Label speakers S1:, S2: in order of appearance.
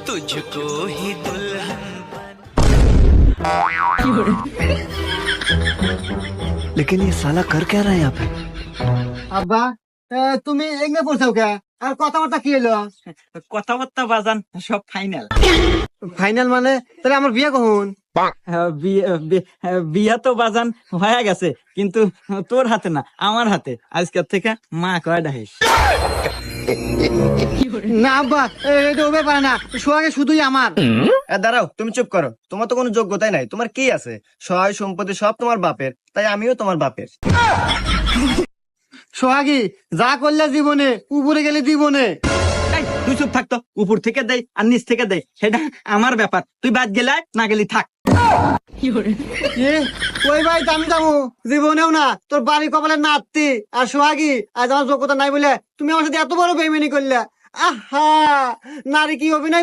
S1: तुझको ही दुल्हन
S2: लेकिन ये साला कर क्या रहा है यहाँ पे?
S3: আব্বা তুমি এগনে পড়ছাও কে আর কথাবার্তা কি হলো?
S4: কথাবার্তা বাজান সব ফাইনাল।
S3: ফাইনাল মানে তাহলে আমার বিয়ে কখন?
S4: বিয়া তো বাজান হয়ে গেছে, কিন্তু তোর হাতে না, আমার হাতে। আজকের থেকে মা কয় ডাহিস।
S3: না আব্বা, এটা হবে পারে না, সোহাগে শুধুই আমার।
S5: দাঁড়াও, তুমি চুপ করো। তোমার তো কোনো যোগ্যতাই নাই। তোমার কি আছে? সহায় সম্পত্তি সব তোমার বাপের, তাই আমিও তোমার বাপের।
S3: সোহাগী যা করলে জীবনে, উপরে গেলে জীবনে।
S4: এই, তুই চুপ থাকতো। উপর থেকে দেয় আর নিচ থেকে দেয়, সেটা আমার ব্যাপার। তুই বাদ গেলে আয়, না গেলি থাক।
S3: ওই ভাই আমি যাবো জীবনেও না। তোর বাড়ি কপালে নাতি আর সোহাগী আজ আমার যোগ্যতা নাই বলে তুমি আমার সাথে এত বড় বেইমানি করলে। আহা, নারী কি অভিনয়